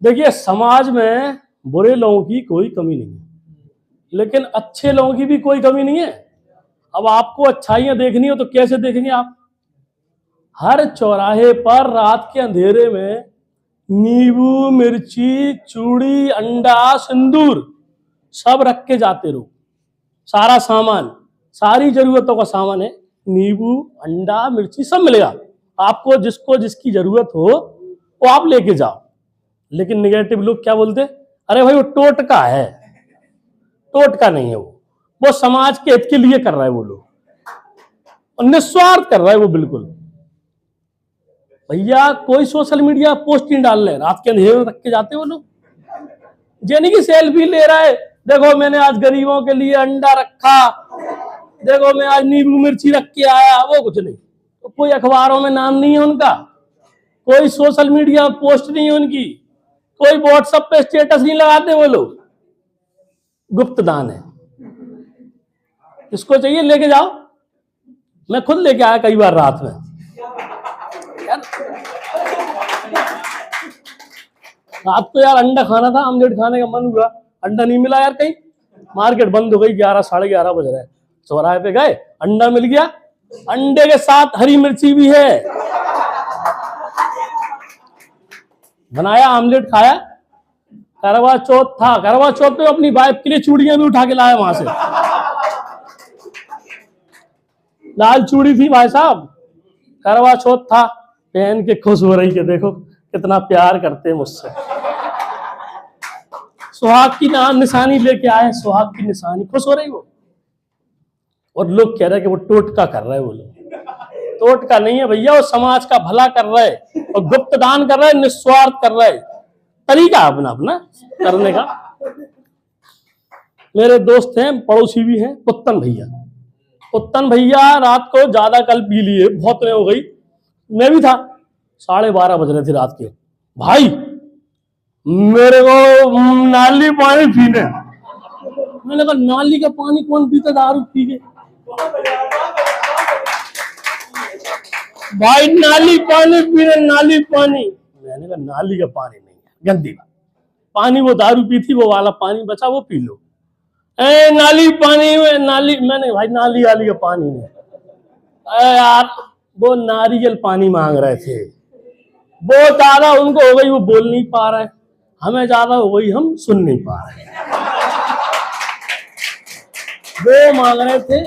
देखिए, समाज में बुरे लोगों की कोई कमी नहीं है, लेकिन अच्छे लोगों की भी कोई कमी नहीं है। अब आपको अच्छाइयां देखनी हो तो कैसे देखेंगे आप? हर चौराहे पर रात के अंधेरे में नींबू, मिर्ची, चूड़ी, अंडा, सिंदूर सब रख के जाते रहो। सारा सामान, सारी जरूरतों का सामान है। नींबू, अंडा, मिर्ची सब मिलेगा आपको। जिसको जिसकी जरूरत हो वो आप लेके जाओ। लेकिन निगेटिव लोग क्या बोलते? अरे भाई वो टोटका है। टोटका नहीं है वो समाज के हित के लिए कर रहा है वो लोग, और निस्वार्थ कर रहा है वो बिल्कुल। भैया कोई सोशल मीडिया पोस्ट नहीं डाल रहे, रात के अंधेरे में रख के जाते वो लोग। यानी कि सेल्फी ले रहा है, देखो मैंने आज गरीबों के लिए अंडा रखा, देखो मैं आज नींबू मिर्ची रख के आया। वो कुछ नहीं, तो कोई अखबारों में नाम नहीं है उनका, कोई सोशल मीडिया पोस्ट नहीं है उनकी, कोई व्हाट्सएप पे स्टेटस नहीं लगाते वो लोग। गुप्त दान है। इसको चाहिए लेके जाओ। मैं खुद लेके आया कई बार रात में यार। रात को यार अंडा खाना था, ऑमलेट खाने का मन हुआ, अंडा नहीं मिला यार कहीं, मार्केट बंद हो गई, 11 साढ़े 11 बज रहे, चौराहे पे गए, अंडा मिल गया। अंडे के साथ हरी मिर्ची भी है, बनाया, ऑमलेट खाया। करवा चौथ था, करवा चौथ पे अपनी वाइफ के लिए चूड़ियां भी उठा के लाया वहां से। लाल चूड़ी थी भाई साहब, करवा चौथ था, पहन के खुश हो रही है, देखो कितना प्यार करते हैं मुझसे। सुहाग की निशानी लेके आए, सुहाग की निशानी, खुश हो रही वो। और लोग कह रहे हैं कि वो टोटका कर रहे हैं। वो लोग टोटका नहीं है भैया, वो समाज का भला कर रहे हैं और गुप्त दान कर रहे हैं, निस्वार्थ कर रहे हैं। तरीका अपना अपना करने का। मेरे दोस्त हैं, पड़ोसी भी हैं, पुत्तन भैया। पुत्तन भैया रात को ज्यादा कल पी लिए, बहुत देर हो गई, मैं भी था, 12:30 बज रहे थे रात के। भाई मेरे को नाली पानी पीने, मैंने कहा नाली का पानी कौन पीता दारू पी के? भाई नाली पानी पीने, नाली पानी। मैंने कहा नाली का पानी नहीं है, गंदी पानी, वो दारू पी थी, वो वाला पानी बचा वो पी लो। नाली पानी में नाली, मैंने भाई नाली वाली का पानी नहीं यार। वो नारियल पानी मांग रहे थे, वो ज्यादा उनको हो गई, वो बोल नहीं पा रहे, हमें ज्यादा हो गई, हम सुन नहीं पा रहे। वो मांग रहे थे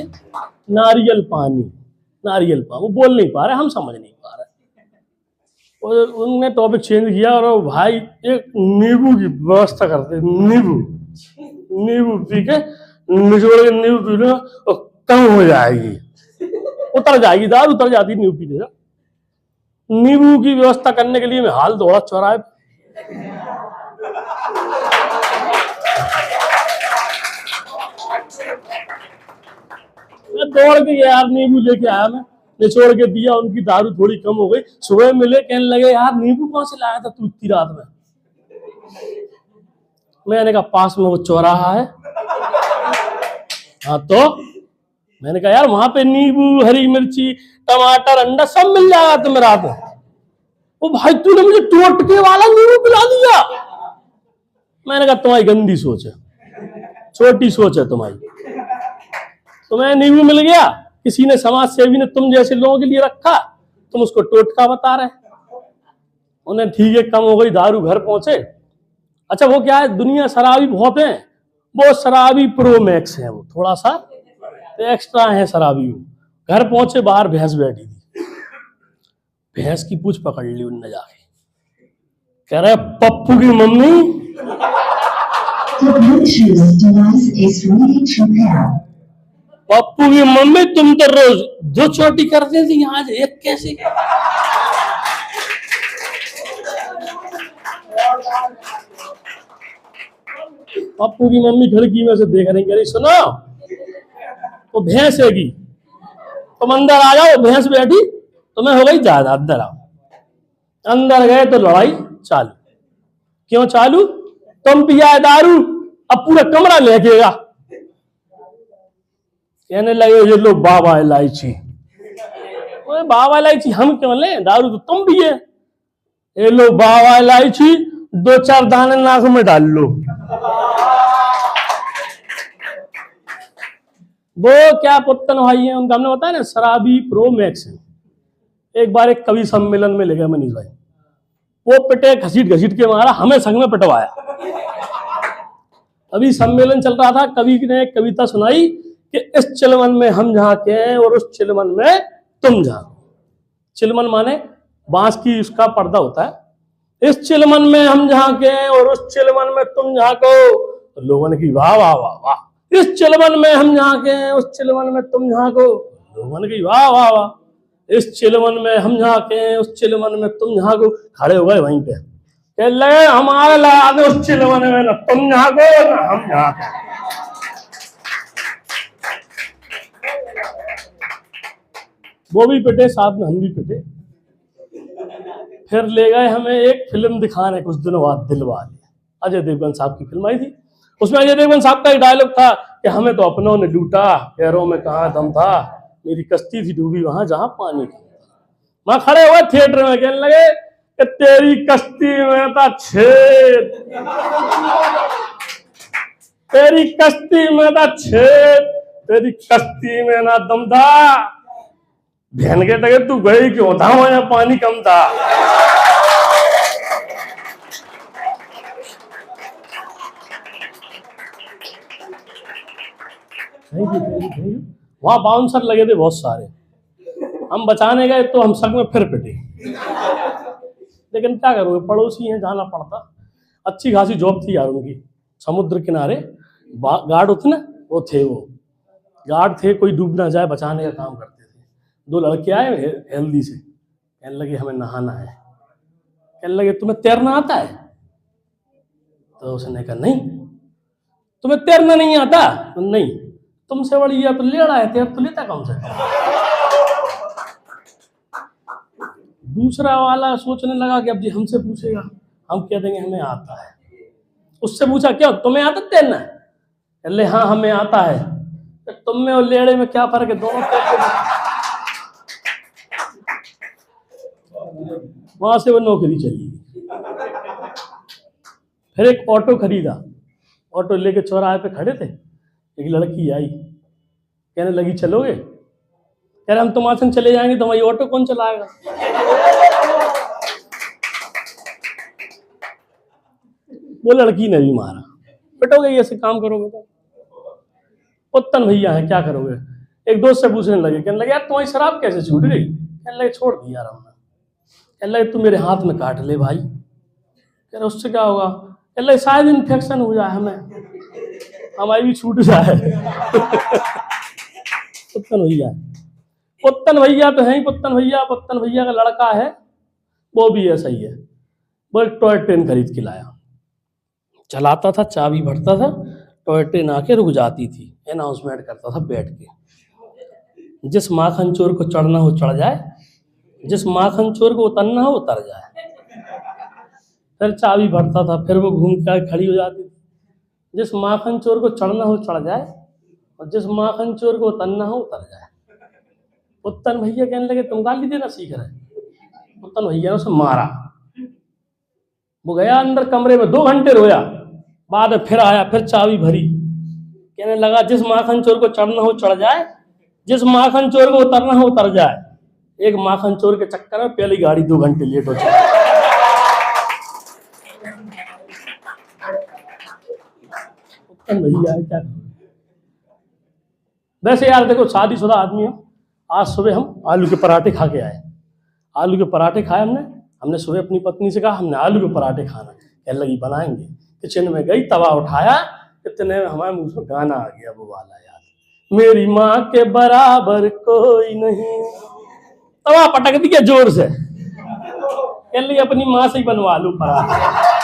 नारियल पानी, नारियल पानी, वो बोल नहीं पा रहे, हम समझ नहीं पा रहे। और उनने टॉपिक चेंज किया, और भाई एक नींबू की व्यवस्था करते, नींबू पी के निचोड़ के नींबू पी लो और कम हो जाएगी, उतर जाएगी दारू, उतर जाती नींबू पीने से। नींबू की व्यवस्था करने के लिए मैं हाल दौड़ा चौराहे। मैं दौड़ के यार नींबू लेके आया, मैं निचोड़ के दिया, उनकी दारू थोड़ी कम हो गई। सुबह मिले, कहने लगे यार नींबू कहां से लाया था तू इतनी रात में? मैंने कहा पास में वो चौराहा है। हाँ तो मैंने कहा यार वहां पे नींबू, हरी मिर्ची, टमाटर, अंडा सब मिल जाएगा तुम्हें रात में। वो भाई तूने मुझे टोटके वाला नींबू पिला दिया। मैंने कहा तुम्हारी गंदी सोच है, छोटी सोच है तुम्हारी। तुम्हें नींबू मिल गया, किसी ने, समाज सेवी ने तुम जैसे लोगों के लिए रखा, तुम उसको टोटका बता रहे। उन्हें ठीक है, कम हो गई दारू, घर पहुंचे। अच्छा वो क्या है, दुनिया शराबी बहुत है, वो शराबी प्रो मैक्स है, वो थोड़ा सा एक्स्ट्रा है शराबी। घर पहुंचे, बाहर भैंस बैठी थी, भैंस की पूंछ पकड़ ली उनने जाके, कह रहे पप्पू की मम्मी, पप्पू की मम्मी तुम तो रोज 2 चोटी करते थे, आज एक कैसे? पप्पू की मम्मी खिड़की में से देख रही, कह रही सुनो वो भैंस हैगी, तुम अंदर आ जाओ, भैंस बैठी, तुम्हें हो गई ज्यादा, अंदर आओ। अंदर गए तो लड़ाई चालू। क्यों चालू? तुम पिया है दारू, अब पूरा कमरा लेकेगा। कहने लगे ये लो बाबा इलायची। बाबा इलायची हम क्यों लें, दारू तो तुम पिए। ये लो बाबा इलायची, दो चार दाने नाक में डाल लो। वो क्या पुत्तन भाई है, उनका हमने बताया ना शराबी प्रो मैक्स है। एक बार एक कवि सम्मेलन में ले गए मनीष भाई, वो पिटे, घसीट घसीट के मारा, हमें संग में पिटवाया। कवि सम्मेलन चल रहा था, कवि ने एक कविता सुनाई कि इस चिलमन में हम झांके हैं और उस चिलमन में तुम झांको। चिलमन माने बांस की उसका पर्दा होता है। इस चिलमन में हम झांके हैं और उस चिलमन में तुम झांको। तो लोगों ने की वाह वाह वाह वाह। इस चिलमन में हम झांके हैं, उस चिलमन में तुम झांको। लोगों ने की वाह वाह वाह। इस चिलमन में हम झांके हैं, उस चिलमन में तुम झांको। खड़े हो गए वहीं पे, कह लगे हमारे लगा दो उस चिलमन में, ना तुम झांको ना हम झांको। वो भी पिटे, साथ में हम भी पिटे। फिर ले गए हमें एक फिल्म दिखाने कुछ दिनों बाद, दिलवाले, अजय देवगन साहब की फिल्म आई थी। उसमें अजय देवगन साहब का एक डायलॉग था कि हमें तो अपनों ने लूटा, पैरों में कहाँ दम था, मेरी कश्ती थी डूबी वहां जहां पानी था। वहां खड़े हुए थिएटर में, कहने लगे कि तेरी कश्ती में था छेद, तेरी कश्ती में था छेद, तेरी कश्ती में ना दम था। बहन के लगे तू गई क्यों था वहां पानी कम था। वहां बाउंसर लगे थे बहुत सारे, हम बचाने गए तो हम सब में फिर पिटे। लेकिन क्या करोगे, पड़ोसी हैं, जाना पड़ता। अच्छी खासी जॉब थी यार उनकी, समुद्र किनारे गार्ड होते ना, वो थे, वो गार्ड थे, कोई डूब ना जाए बचाने का काम करते थे। दो लड़के आए हेल्दी से, कहने लगे हमें नहाना है। कहने लगे तुम्हें तैरना आता है? तो उसने कहा नहीं। तुम्हें तैरना नहीं आता? तो नहीं। तुमसे बड़ी या तो लेड़ा है, तैर तो लेता कौन सा। दूसरा वाला सोचने लगा कि अब जी हमसे पूछेगा, हम कह देंगे हमें आता है। उससे पूछा क्या तुम्हें आता तैरना? कहले हाँ हमें आता है। तो तुम में और लेड़े में क्या फर्क है, दोनों तैरते। वहां से वो नौकरी चली। फिर एक ऑटो खरीदा, ऑटो लेके चौराहे पे खड़े थे, एक लड़की आई, कहने लगी चलोगे? कह रहे हम तुम्हारे संग चले जाएंगे, तुम्हारी ऑटो कौन चलाएगा। वो लड़की ने भी मारा, पिटोगे ऐसे काम करोगे तो। पुत्तन भैया है, क्या करोगे। एक दोस्त से पूछने लगे, कहने लगे यार तुम्हारी शराब कैसे छूट गई? कहने लगे छोड़ दी यार हमने। कहने लगे तू मेरे हाथ में काट ले भाई। कह रहे उससे क्या होगा? कहने लगे शायद इन्फेक्शन हो जाए, हमें हमारी भी छूट जाए। पुत्तन भैया, पुत्तन भैया तो है ही पुत्तन भैया। पुत्तन भैया का लड़का है, वो भी ऐसा ही है। वो एक टॉय ट्रेन खरीद के लाया, चलाता था, चाबी भरता था, टॉय ट्रेन आके रुक जाती थी, अनाउंसमेंट करता था बैठ के, जिस माखन चोर को चढ़ना हो चढ़ जाए, जिस माखन चोर को उतरना हो उतर जाए। फिर चाबी भरता था, फिर वो घूम के खड़ी हो जाती थी, जिस माखन चोर को चढ़ना हो चढ़ जाए और जिस माखन चोर को उतरना हो उतर जाए। पुत्तन भैया कहने लगे तुम गाली देना सीख रहे। पुत्तन भैया ने उसे मारा। वो गया अंदर कमरे में, 2 घंटे रोया, बाद में फिर आया, फिर चाबी भरी, कहने लगा जिस माखन चोर को चढ़ना हो चढ़ जाए, जिस माखन चोर को उतरना हो उतर जाए। एक माखन चोर के चक्कर में पहली गाड़ी 2 घंटे लेट हो चुकी। भैया क्या। वैसे यार देखो, शादीशुदा आदमी हो, आज सुबह हम आलू के पराठे खा के आए। आलू के पराठे खाए हमने सुबह अपनी पत्नी से कहा हमने आलू के पराठे खाना। कहने लगी बनाएंगे। किचन में गई, तवा उठाया, इतने में हमारे मुंह में गाना आ गया वो वाला यार, मेरी माँ के बराबर कोई नहीं। तवा पटक दिया जोर से, कहने लगी अपनी माँ से ही बनवा लूं पराठे।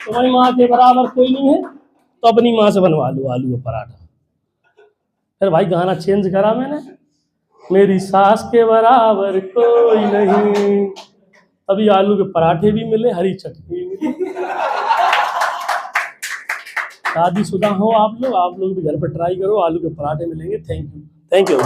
तुम्हारी माँ के बराबर कोई नहीं है तो अपनी माँ से बनवा लो आलू का पराठा। फिर भाई गाना चेंज करा मैंने, मेरी सास के बराबर कोई नहीं। अभी आलू के पराठे भी मिले, हरी चटनी भी मिली। शादीशुदा हो आप लोग भी घर पर ट्राई करो, आलू के पराठे मिलेंगे। Thank you, thank you.